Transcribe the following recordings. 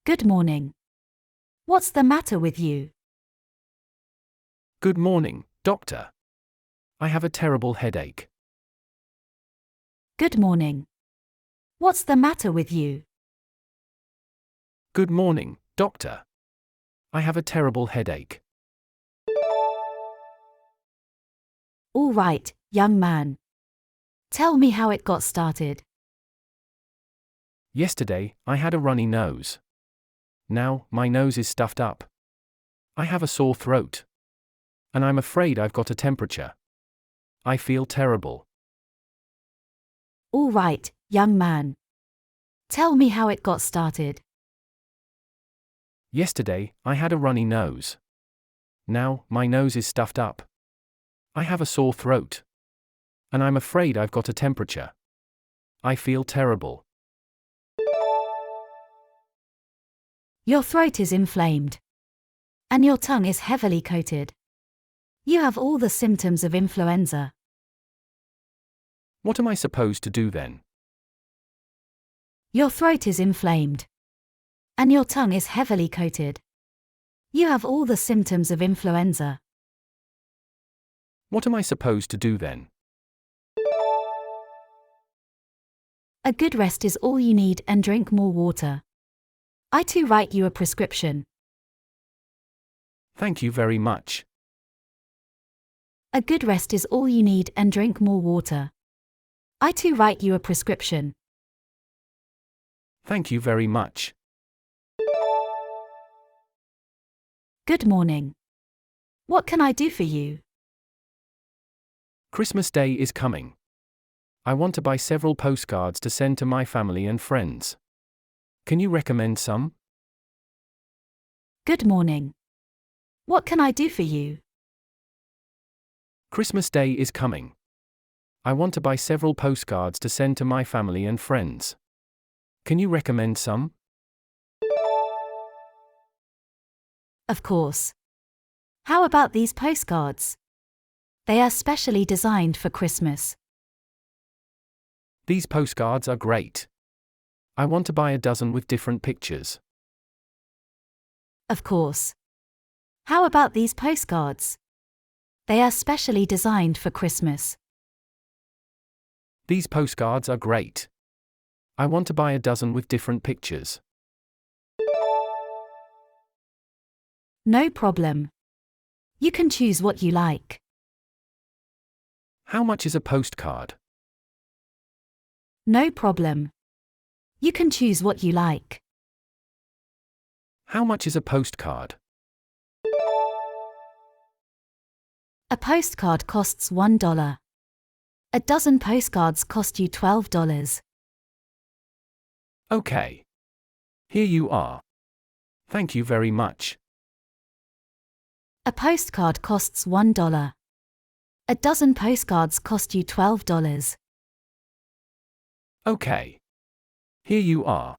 Good morning. What's the matter with you? Good morning, doctor. I have a terrible headache. Good morning. What's the matter with you? Good morning, doctor. I have a terrible headache. All right, young man. Tell me how it got started. Yesterday, I had a runny nose. Now, my nose is stuffed up. I have a sore throat. And I'm afraid I've got a temperature. I feel terrible. All right, young man. Tell me how it got started. Yesterday, I had a runny nose. Now, my nose is stuffed up. I have a sore throat. And I'm afraid I've got a temperature. I feel terrible. Your throat is inflamed. And your tongue is heavily coated. You have all the symptoms of influenza. What am I supposed to do then? Your throat is inflamed. And your tongue is heavily coated. You have all the symptoms of influenza. What am I supposed to do then? A good rest is all you need, and drink more water. I too write you a prescription. Thank you very much. A good rest is all you need, and drink more water. I too write you a prescription. Thank you very much. Good morning. What can I do for you? Christmas Day is coming. I want to buy several postcards to send to my family and friends. Can you recommend some? Good morning. What can I do for you? Christmas Day is coming. I want to buy several postcards to send to my family and friends. Can you recommend some? Of course. How about these postcards? They are specially designed for Christmas. These postcards are great. I want to buy a dozen with different pictures. Of course. How about these postcards? They are specially designed for Christmas. These postcards are great. I want to buy a dozen with different pictures. No problem. You can choose what you like. How much is a postcard? No problem. You can choose what you like. How much is a postcard? A postcard costs $1. A dozen postcards cost you $12. Okay. Here you are. Thank you very much. A postcard costs $1. A dozen postcards cost you $12. Okay. Here you are.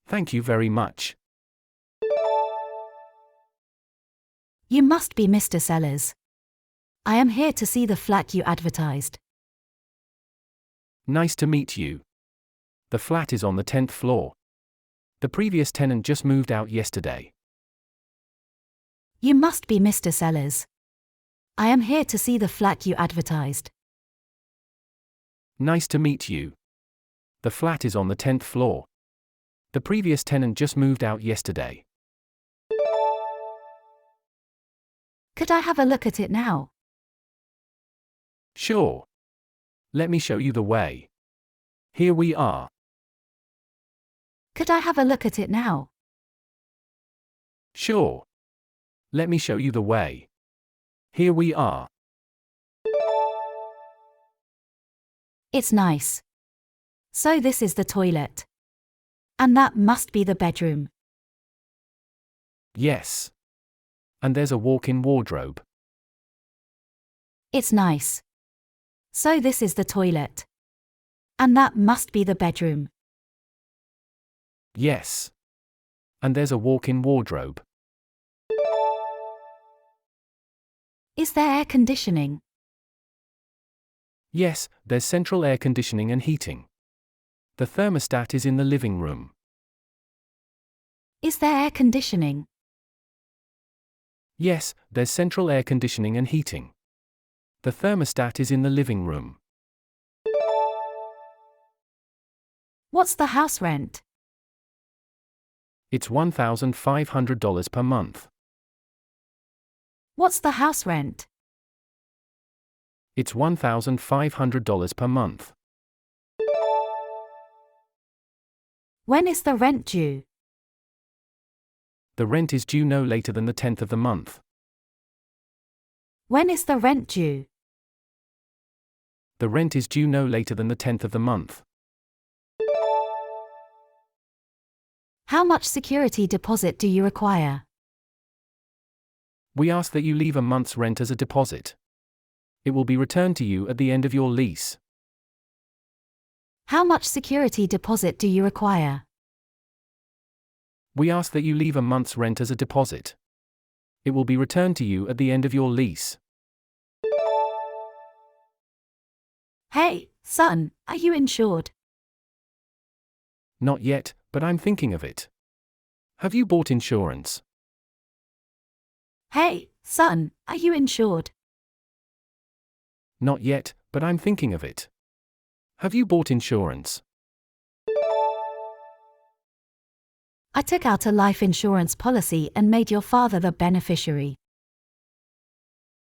Thank you very much. You must be Mr. Sellers. I am here to see the flat you advertised. Nice to meet you. The flat is on the 10th floor. The previous tenant just moved out yesterday. You must be Mr. Sellers. I am here to see the flat you advertised. Nice to meet you. The flat is on the 10th floor. The previous tenant just moved out yesterday. Could I have a look at it now? Sure. Let me show you the way. Here we are. Could I have a look at it now? Sure. Let me show you the way. Here we are. It's nice. So this is the toilet. And that must be the bedroom. Yes. And there's a walk-in wardrobe. It's nice. So this is the toilet. And that must be the bedroom. Yes. And there's a walk-in wardrobe. Is there air conditioning? Yes, there's central air conditioning and heating. The thermostat is in the living room. Is there air conditioning? Yes, there's central air conditioning and heating. The thermostat is in the living room. What's the house rent? It's $1,500 per month. What's the house rent? It's $1,500 per month. When is the rent due? The rent is due no later than the 10th of the month. When is the rent due? The rent is due no later than the 10th of the month. How much security deposit do you require? We ask that you leave a month's rent as a deposit. It will be returned to you at the end of your lease. How much security deposit do you require? We ask that you leave a month's rent as a deposit. It will be returned to you at the end of your lease. Hey, son, are you insured? Not yet, but I'm thinking of it. Have you bought insurance? Hey, son, are you insured? Not yet, but I'm thinking of it. Have you bought insurance? I took out a life insurance policy and made your father the beneficiary.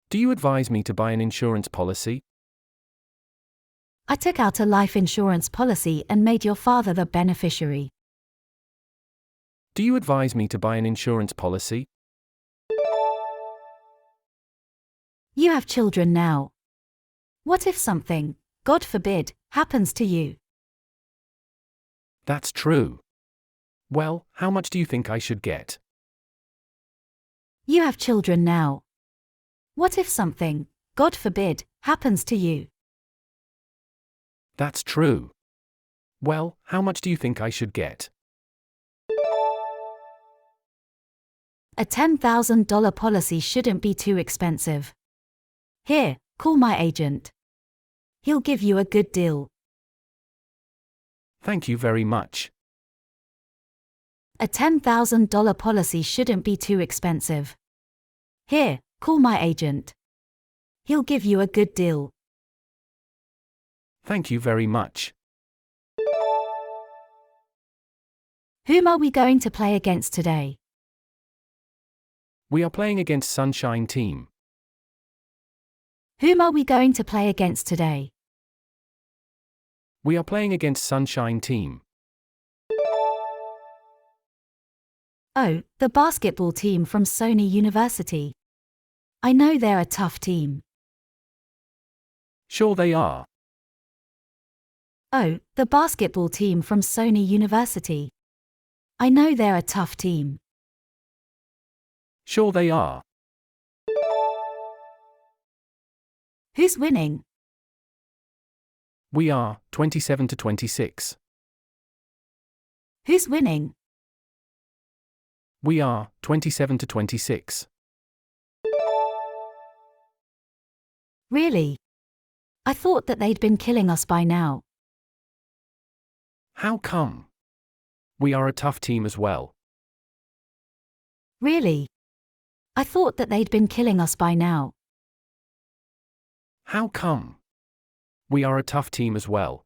Do you advise me to buy an insurance policy? I took out a life insurance policy and made your father the beneficiary. Do you advise me to buy an insurance policy? You have children now. What if something, God forbid, happens to you? That's true. Well, how much do you think I should get? You have children now. What if something, God forbid, happens to you? That's true. Well, how much do you think I should get? A $10,000 policy shouldn't be too expensive. Here, call my agent. He'll give you a good deal. Thank you very much. A $10,000 policy shouldn't be too expensive. Here, call my agent. He'll give you a good deal. Thank you very much. Whom are we going to play against today? We are playing against Sunshine Team. Whom are we going to play against today? We are playing against Sunshine Team. Oh, the basketball team from Sony University. I know they're a tough team. Sure they are. Oh, the basketball team from Sony University. I know they're a tough team. Sure they are. Who's winning? We are, 27-26. Who's winning? We are, 27-26. Really? I thought that they'd been killing us by now. How come? We are a tough team as well. Really? I thought that they'd been killing us by now. How come? We are a tough team as well.